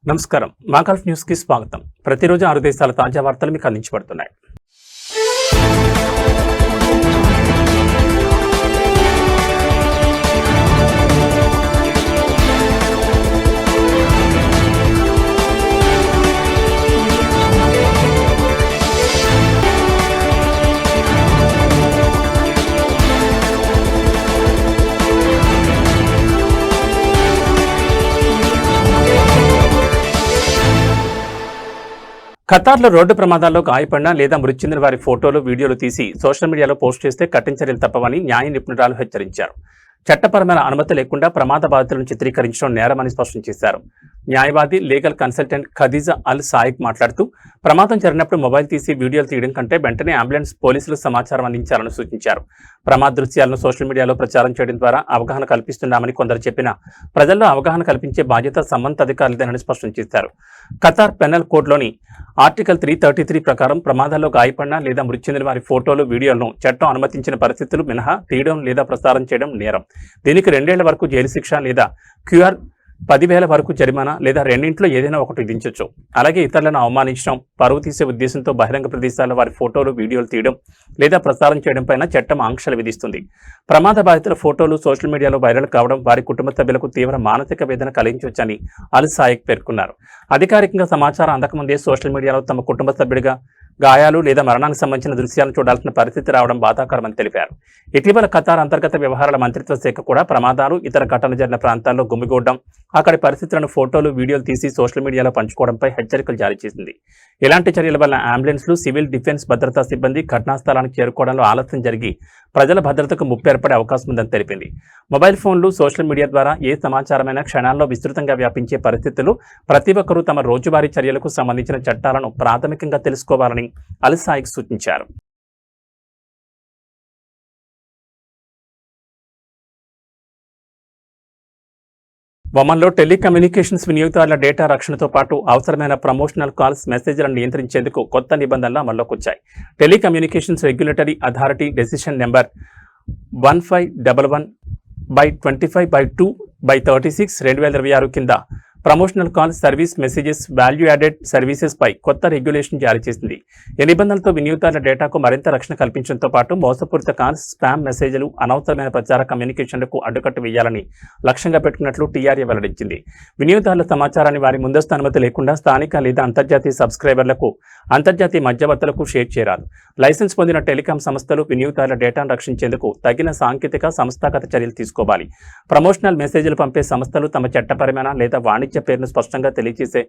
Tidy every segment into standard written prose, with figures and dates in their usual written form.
నమస్కారం. మాగల్ఫ్ న్యూస్ కి స్వాగతం. ప్రతిరోజు 6 దేశాల తాజా వార్తలు మీకు అందించబడుతున్నాయి. ఖతార్లో రోడ్డు ప్రమాదాల్లో గాయపడిన లేదా మృతి చెందిన వారి ఫోటోలు, వీడియోలు తీసి సోషల్ మీడియాలో పోస్ట్ చేస్తే కఠిన చర్యలు తప్పవని న్యాయ నిపుణురాలు హెచ్చరించారు. చట్టపరమైన అనుమతి లేకుండా ప్రమాద బాధితులను చిత్రీకరించడం నేరమని స్పష్టం చేశారు. న్యాయవాది, లీగల్ కన్సల్టెంట్ ఖదీజా అల్ సాయిక్ మాట్లాడుతూ, ప్రమాదం జరిగినప్పుడు మొబైల్ తీసి వీడియోలు తీయడం కంటే వెంటనే అంబులెన్స్ పోలీసులకు సమాచారం అందించాలని సూచించారు. ప్రమాద దృశ్యాలను సోషల్ మీడియాలో ప్రచారం చేయడం ద్వారా అవగాహన కల్పిస్తున్నామని కొందరు చెప్పినా ప్రజల్లో అవగాహన కల్పించే బాధ్యత సంబంధిత అధికారులదేనని స్పష్టం చేశారు. ఖతార్ పెనల్ కోడ్లోని ఆర్టికల్ 333 ప్రకారం ప్రమాదాల్లో గాయపడిన లేదా మృతి చెందిన వారి ఫోటోలు, వీడియోలను చట్టం అనుమతించిన పరిస్థితులు మినహా తీయడం లేదా ప్రసారం చేయడం నేరం. దీనికి 2 ఏళ్ల వరకు జైలు శిక్ష లేదా క్యూఆర్ 10,000 వరకు జరిమానా లేదా రెండింటిలో ఏదైనా ఒకటి విధించవచ్చు. అలాగే ఇతరులను అవమానించడం, పరువు తీసే ఉద్దేశంతో బహిరంగ ప్రదేశాల్లో వారి ఫోటోలు, వీడియోలు తీయడం లేదా ప్రసారం చేయడం పైన చట్టం ఆంక్షలు విధిస్తుంది. ప్రమాద బాధితుల ఫోటోలు సోషల్ మీడియాలో వైరల్ కావడం వారి కుటుంబ సభ్యులకు తీవ్ర మానసిక వేదన కలిగించవచ్చని అల్ సాయిక్ పేర్కొన్నారు. అధికారికంగా సమాచారం అందకముందే సోషల్ మీడియాలో తమ కుటుంబ సభ్యుడిగా గాయాలు లేదా మరణానికి సంబంధించిన దృశ్యాలను చూడాల్సిన పరిస్థితి రావడం బాధాకరమని తెలిపారు. ఇటీవల ఖతార్ అంతర్గత వ్యవహారాల మంత్రిత్వ శాఖ కూడా ప్రమాదాలు, ఇతర ఘటనలు జరిగిన ప్రాంతాల్లో గుమిగూడడం, అక్కడి పరిస్థితులను ఫోటోలు, వీడియోలు తీసి సోషల్ మీడియాలో పంచుకోవడంపై హెచ్చరికలు జారీ చేసింది. ఇలాంటి చర్యల వల్ల అంబులెన్స్లు, సివిల్ డిఫెన్స్ భద్రతా సిబ్బంది ఘటనా స్థలానికి చేరుకోవడంలో ఆలస్యం జరిగి ప్రజల భద్రతకు ముప్పు ఏర్పడే అవకాశం ఉందని తెలిపింది. మొబైల్ ఫోన్లు, సోషల్ మీడియా ద్వారా ఏ సమాచారమైనా క్షణాల్లో విస్తృతంగా వ్యాపించే పరిస్థితులు ప్రతి ఒక్కరూ తమ రోజువారీ చర్యలకు సంబంధించిన చట్టాలను ప్రాథమికంగా తెలుసుకోవాలని అల్ సాయిక్ సూచించారు. ఒమన్లో టెలికమ్యూనికేషన్స్ వినియోగదారుల డేటా రక్షణతో పాటు అవసరమైన ప్రమోషనల్ కాల్స్, మెసేజ్లను నియంత్రించేందుకు కొత్త నిబంధనలు అమల్లోకి వచ్చాయి. Telecommunications regulatory authority decision number 1511/25/2/36 కింద promotional call, service messages, value added services పై కొత్త రెగ్యులేషన్ జారీ చేసింది. ఈ నిబంధనలతో వినియోగదారుల డేటాకు మరింత రక్షణ కల్పించడంతో పాటు మోసపూరిత కాల్స్, స్పామ్ మెసేజ్లు, అనవసరమైన ప్రచార కమ్యూనికేషన్లకు అడ్డుకట్ట వేయాలని లక్ష్యంగా పెట్టుకున్నట్లు టీఆర్ఏ వెల్లడించింది. వినియోగదారుల సమాచారాన్ని వారి ముందస్తు అనుమతి లేకుండా స్థానిక లేదా అంతర్జాతీయ సబ్స్క్రైబర్లకు, అంతర్జాతీయ మధ్యవర్తులకు షేర్ చేయరాదు. లైసెన్స్ పొందిన టెలికాం సంస్థలు వినియోగదారుల డేటాను రక్షించేందుకు తగిన సాంకేతిక, సంస్థాగత చర్యలు తీసుకోవాలి. ప్రమోషనల్ మెసేజ్లు పంపే సంస్థలు తమ చట్టపరమైన లేదా వాణిజ్య పేరును స్పష్టంగా తెలియజేసే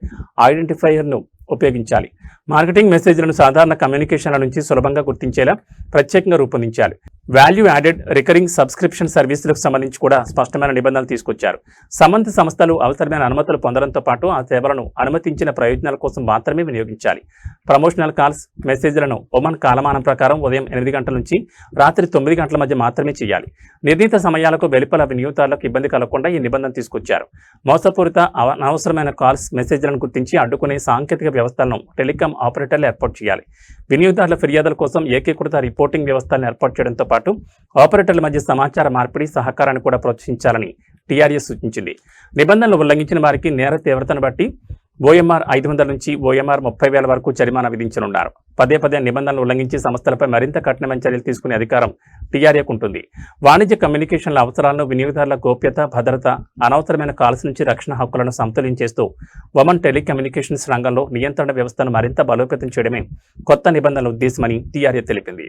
ఐడెంటిఫైయర్ను ఉపయోగించాలి. మార్కెటింగ్ మెసేజ్లను సాధారణ కమ్యూనికేషన్ల నుంచి సులభంగా గుర్తించేలా ప్రత్యేకంగా రూపొందించాలి. వాల్యూ యాడెడ్ రికరింగ్ సబ్స్క్రిప్షన్ సర్వీసులకు సంబంధించి కూడా స్పష్టమైన నిబంధనలు తీసుకొచ్చారు. సంబంధిత సంస్థలు అవసరమైన అనుమతులు పొందడంతో పాటు ఆ సేవలను అనుమతించిన ప్రయోజనాల కోసం మాత్రమే వినియోగించాలి. ప్రమోషనల్ కాల్స్, మెసేజ్లను ఒమన్ కాలమానం ప్రకారం ఉదయం 8 గంటల నుంచి రాత్రి 9 గంటల మధ్య మాత్రమే చేయాలి. నిర్ణీత సమయాలకు వెలుపల వినియోగదారులకు ఇబ్బంది కలగకుండా ఈ నిబంధన తీసుకొచ్చారు. మోసపూరిత, అనవసరమైన కాల్స్, మెసేజ్లను గుర్తించి అడ్డుకునే సాంకేతిక వ్యవస్థలను టెలికాం ఆపరేటర్లు ఏర్పాటు చేయాలి. వినియోగదారుల ఫిర్యాదుల కోసం ఏకీకృత రిపోర్టింగ్ వ్యవస్థలను ఏర్పాటు చేయడంతో పాటు ఆపరేటర్ల మధ్య సమాచార మార్పిడి, సహకారాన్ని కూడా ప్రోత్సహించాలని టీఆర్ఏ సూచించింది. నిబంధనలు ఉల్లంఘించిన వారికి నేర తీవ్రతను బట్టి ఓఎంఆర్ 500 నుంచి ఓఎంఆర్ 30,000 వరకు జరిమానా విధించనున్నారు. పదే నిబంధనలు ఉల్లంఘించి సంస్థలపై మరింత కఠినమైన చర్యలు తీసుకునే అధికారం టీఆర్ఏకు ఉంటుంది. వాణిజ్య కమ్యూనికేషన్ల అవసరాలను, వినియోగదారుల గోప్యత, భద్రత, అనవసరమైన కాల్స్ నుంచి రక్షణ హక్కులను సమతుల్యం చేస్తూ ఒమన్ టెలికమ్యూనికేషన్స్ రంగంలో నియంత్రణ వ్యవస్థను మరింత బలోపేతం చేయడమే కొత్త నిబంధనల ఉద్దేశమని టీఆర్ఏ తెలిపింది.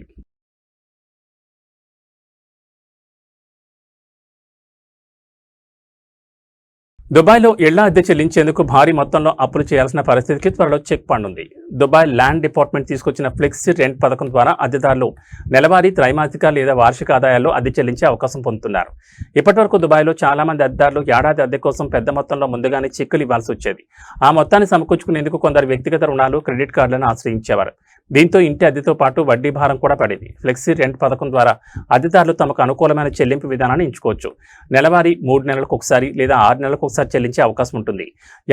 దుబాయ్లో ఇళ్ల అద్దె చెల్లించేందుకు భారీ మొత్తంలో అప్పులు చేయాల్సిన పరిస్థితికి త్వరలో చెక్ పడనుంది. దుబాయ్ ల్యాండ్ డిపార్ట్మెంట్ తీసుకొచ్చిన ఫ్లెక్సీ రెంట్ పథకం ద్వారా అద్దెదారులు నెలవారీ, త్రైమాసిక లేదా వార్షిక ఆదాయాల్లో అద్దె చెల్లించే అవకాశం పొందుతున్నారు. ఇప్పటివరకు దుబాయ్లో చాలా మంది అద్దెదారులు ఏడాది అద్దె కోసం పెద్ద మొత్తంలో ముందుగానే చెక్కులు ఇవ్వాల్సి వచ్చేది. ఆ మొత్తాన్ని సమకూర్చుకునేందుకు కొందరు వ్యక్తిగత రుణాలు, క్రెడిట్ కార్డులను ఆశ్రయించేవారు. దీంతో ఇంటి అద్దెతో పాటు వడ్డీ భారం కూడా పడేది. ఫ్లెక్సీ రెంట్ పథకం ద్వారా అద్దెదారులు తమకు అనుకూలమైన చెల్లింపు విధానాన్ని ఎంచుకోవచ్చు. నెలవారీ, 3 నెలలకు ఒకసారి లేదా 6 నెలలకు ఒకసారి చెల్లించే అవకాశం ఉంటుంది.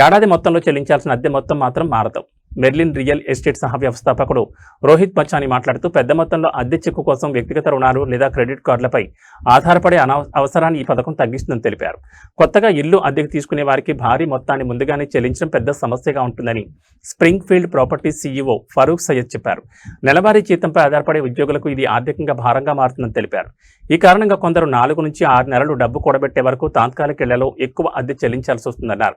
ఏడాది మొత్తంలో చెల్లించాల్సిన అద్దె మొత్తం మాత్రం మారదు. మెర్లిన్ రియల్ ఎస్టేట్ సహ వ్యవస్థాపకుడు రోహిత్ బచాని మాట్లాడుతూ పెద్ద మొత్తంలో అద్దె చెక్కు కోసం వ్యక్తిగత రుణాలు లేదా క్రెడిట్ కార్డులపై ఆధారపడే అవసరాన్ని ఈ పథకం తగ్గిస్తుందని తెలిపారు. కొత్తగా ఇల్లు అద్దెకు తీసుకునే వారికి భారీ మొత్తాన్ని ముందుగానే చెల్లించడం పెద్ద సమస్యగా ఉంటుందని spring field properties CEO Farooq Syed చెప్పారు. నెలవారీ జీతంపై ఆధారపడే ఉద్యోగులకు ఇది ఆర్థికంగా భారంగా మారుతుందని తెలిపారు. ఈ కారణంగా కొందరు 4 నుంచి 6 నెలలు డబ్బు కూడబెట్టే వరకు తాత్కాలిక ఇళ్లలో ఎక్కువ అద్దె చెల్లించాల్సి వస్తుందన్నారు.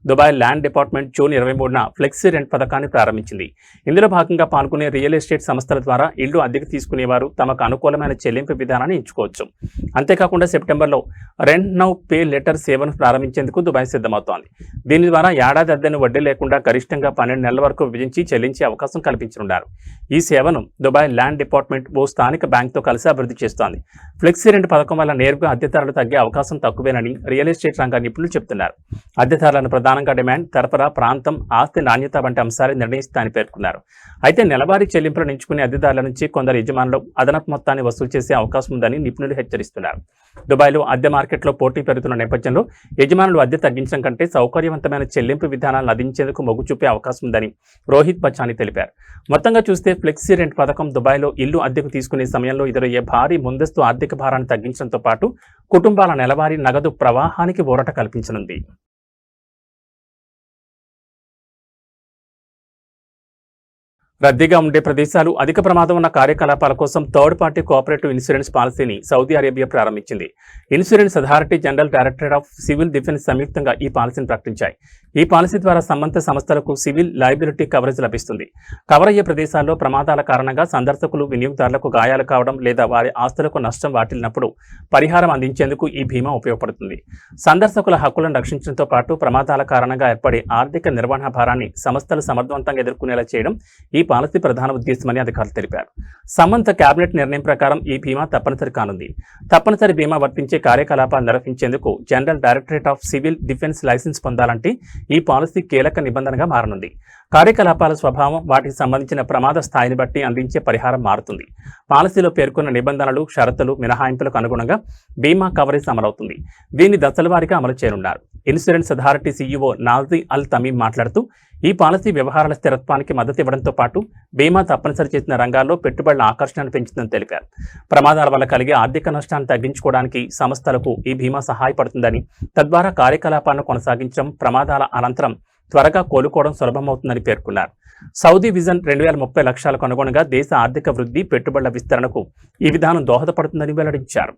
దుబాయ్ ల్యాండ్ డిపార్ట్మెంట్ జూన్ 23న ఫ్లెక్సీ రెంట్ పథకాన్ని ప్రారంభించింది. ఇందులో భాగంగా పాల్గొనే రియల్ ఎస్టేట్ సంస్థల ద్వారా ఇళ్లు అద్దెకు తీసుకునేవారు తమకు అనుకూలమైన చెల్లింపు విధానాన్ని ఎంచుకోవచ్చు. అంతేకాకుండా సెప్టెంబర్లో రెంట్ నౌ పే లెటర్ సేవను ప్రారంభించేందుకు దుబాయ్ సిద్ధమవుతోంది. దీని ద్వారా ఏడాది అద్దెను వడ్డీ లేకుండా గరిష్టంగా 12 నెలల వరకు విభజించి చెల్లించే అవకాశం కల్పించనున్నారు. ఈ సేవను దుబాయ్ ల్యాండ్ డిపార్ట్మెంట్ ఓ స్థానిక బ్యాంకుతో కలిసి అభివృద్ధి చేస్తోంది. ఫ్లెక్సీ రెంట్ పథకం వల్ల నేరుగా అద్దెదారులు తగ్గే అవకాశం తక్కువేనని రియల్ ఎస్టేట్ రంగ నిపుణులు చెబుతున్నారు. అద్దెదారులను ప్రధానంగా డిమాండ్, సరఫరా, ప్రాంతం, ఆస్తి నాణ్యత వంటి అంశాలు నిర్ణయిస్తాయని పేర్కొన్నారు. అయితే నెలవారీ చెల్లింపులను ఎంచుకునే అద్దెదారుల నుంచి కొందరు యజమానులు అదనపు మొత్తాన్ని వసూలు చేసే అవకాశం ఉందని నిపుణులు హెచ్చరిస్తున్నారు. దుబాయ్లో అద్దె మార్కెట్లో పోటీ పెరుగుతున్న నేపథ్యంలో యజమానులు అద్దె తగ్గించడం కంటే సౌకర్యవంతమైన చెల్లింపు విధానాలను అందించేందుకు మొగ్గు చూపే అవకాశం ఉందని రోహిత్ బచాని తెలిపారు. మొత్తంగా చూస్తే ఫ్లెక్సీ రెంట్ పథకం దుబాయ్లో ఇల్లు అద్దెకు తీసుకునే సమయంలో ఎదురయ్యే భారీ ముందస్తు ఆర్థిక భారాన్ని తగ్గించడంతో పాటు కుటుంబాల నెలవారీ నగదు ప్రవాహానికి ఊరట కల్పించనుంది. రద్దీగా ఉండే ప్రదేశాలు, అధిక ప్రమాదం ఉన్న కార్యకలాపాల కోసం థర్డ్ పార్టీ కోఆపరేటివ్ ఇన్సూరెన్స్ పాలసీని సౌదీ అరేబియా ప్రారంభించింది. Insurance authority, general directorate of civil defence సంయుక్తంగా ఈ పాలసీని ప్రకటించాయి. ఈ పాలసీ ద్వారా సంబంధిత సంస్థలకు సివిల్ లయబిలిటీ కవరేజ్ లభిస్తుంది. కవర్ అయ్యే ప్రదేశాల్లో ప్రమాదాల కారణంగా సందర్శకులు, వినియోగదారులకు గాయాలు కావడం లేదా వారి ఆస్తులకు నష్టం వాటిల్లినప్పుడు పరిహారం అందించేందుకు ఈ బీమా ఉపయోగపడుతుంది. సందర్శకుల హక్కులను రక్షించడంతో పాటు ప్రమాదాల కారణంగా ఏర్పడే ఆర్థిక నిర్వహణ భారాన్ని సంస్థలు సమర్థవంతంగా ఎదుర్కొనేలా చేయడం ఈ పాలసీ ప్రధాన ఉద్దేశమని అధికారులు తెలిపారు. సంబంధిత కేబినెట్ నిర్ణయం ప్రకారం ఈ బీమా తప్పనిసరి కానుంది. తప్పనిసరి బీమా వర్తించే కార్యకలాపాలు నిర్వహించేందుకు general directorate of civil defence licence పొందాలంటే ఈ పాలసీ కీలక నిబంధనగా మారనుంది. కార్యకలాపాల స్వభావం, వాటికి సంబంధించిన ప్రమాద స్థాయిని బట్టి అందించే పరిహారం మారుతుంది. పాలసీలో పేర్కొన్న నిబంధనలు, షరతులు, మినహాయింపులకు అనుగుణంగా బీమా కవరేజ్ అమలవుతుంది. దీన్ని దశల వారీగా అమలు చేయనున్నారు. ఇన్సూరెన్స్ అథారిటీ సీఈఓ నాజీ అల్ తమీమ్ మాట్లాడుతూ ఈ పాలసీ వ్యవహారాల స్థిరత్వానికి మద్దతు ఇవ్వడంతో పాటు బీమా తప్పనిసరి చేసిన రంగాల్లో పెట్టుబడుల ఆకర్షణను పెంచుతుందని తెలిపారు. ప్రమాదాల వల్ల కలిగే ఆర్థిక నష్టాన్ని తగ్గించుకోవడానికి సంస్థలకు ఈ బీమా సహాయపడుతుందని, తద్వారా కార్యకలాపాలను కొనసాగించడం, ప్రమాదాల అనంతరం త్వరగా కోలుకోవడం సులభమవుతుందని పేర్కొన్నారు. సౌదీ విజన్ 2030 లక్ష్యాలకు అనుగుణంగా దేశ ఆర్థిక వృద్ధి, పెట్టుబడుల విస్తరణకు ఈ విధానం దోహదపడుతుందని వెల్లడించారు.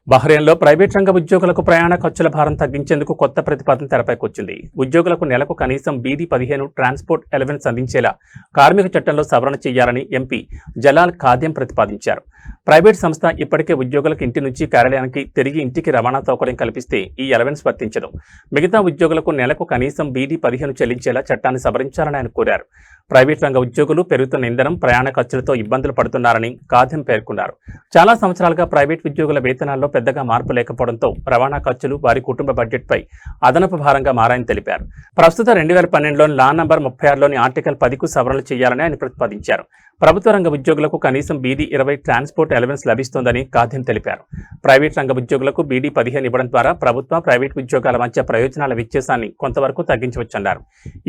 బహ్రెయిన్లో ప్రైవేట్ రంగ ఉద్యోగులకు ప్రయాణ ఖర్చుల భారం తగ్గించేందుకు కొత్త ప్రతిపాదన తెరపైకొచ్చింది. ఉద్యోగులకు నెలకు కనీసం BD-15 ట్రాన్స్పోర్ట్ అలవెన్స్ అందించేలా కార్మిక చట్టంలో సవరణ చేయాలని ఎంపీ జలాల్ ఖాద్యం ప్రతిపాదించారు. ప్రైవేట్ సంస్థ ఇప్పటికే ఉద్యోగులకు ఇంటి నుంచి కార్యాలయానికి తిరిగి ఇంటికి రవాణా సౌకర్యం కల్పిస్తే ఈ అలవెన్స్ వర్తించదు. మిగతా ఉద్యోగులకు నెలకు కనీసం BD-15 చెల్లించేలా చట్టాన్ని సవరించాలని ఆయన కోరారు. ప్రైవేట్ రంగ ఉద్యోగులు పెరుగుతున్న ఇంధనం, ప్రయాణ ఖర్చులతో ఇబ్బందులు పడుతున్నారని ఖాద్యం పేర్కొన్నారు. చాలా సంవత్సరాలుగా ప్రైవేట్ ఉద్యోగుల వేతనాల్లో పెద్దగా మార్పు లేకపోవడంతో రవాణా ఖర్చులు వారి కుటుంబ బడ్జెట్పై అదనపు భారంగా మారాయని తెలిపారు. ప్రస్తుత 2012లోని లా నంబర్ 36లోని ఆర్టికల్ 10కు సవరణలు చేయాలని ఆయన ప్రతిపాదించారు. ప్రభుత్వ రంగ ఉద్యోగులకు కనీసం BD-20 ట్రాన్స్పోర్ట్ అలవెన్స్ లభిస్తోందని ఖాద్యం తెలిపారు. ప్రైవేట్ రంగ ఉద్యోగులకు BD-15 ఇవ్వడం ద్వారా ప్రభుత్వ, ప్రైవేట్ ఉద్యోగాల మధ్య ప్రయోజనాల వ్యత్యాసాన్ని కొంతవరకు తగ్గించవచ్చన్నారు.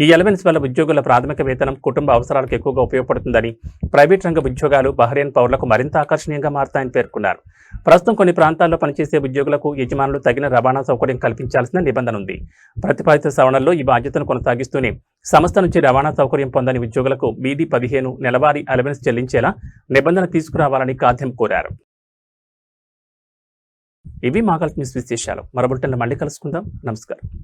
ఈ అలవెన్స్ వల్ల ఉద్యోగుల ప్రాథమిక వేతనం కుటుంబ అవసరాలకు ఎక్కువగా ఉపయోగపడుతుందని, ప్రైవేట్ రంగ ఉద్యోగాలు బహ్రెయిన్ పౌరులకు మరింత ఆకర్షణీయంగా మారతాయని పేర్కొన్నారు. ప్రస్తుతం కొన్ని ప్రాంతాల్లో పనిచేసే ఉద్యోగులకు యజమానులు తగిన రవాణా సౌకర్యం కల్పించాల్సిన నిబంధన ఉంది. ప్రతిపాదిత సవరణలో ఈ బాధ్యతను కొనసాగిస్తూనే సంస్థ నుంచి రవాణా సౌకర్యం పొందని ఉద్యోగులకు BD-15 నెలవారీ అలవెన్స్ చెల్లించేలా నిబంధన తీసుకురావాలని ఖాద్యం కోరారు. ఇవి మా కల్ప న్యూస్ విశేషాలు. మరో బులెటిన్లో మళ్ళీ కలుసుకుందాం. నమస్కారం.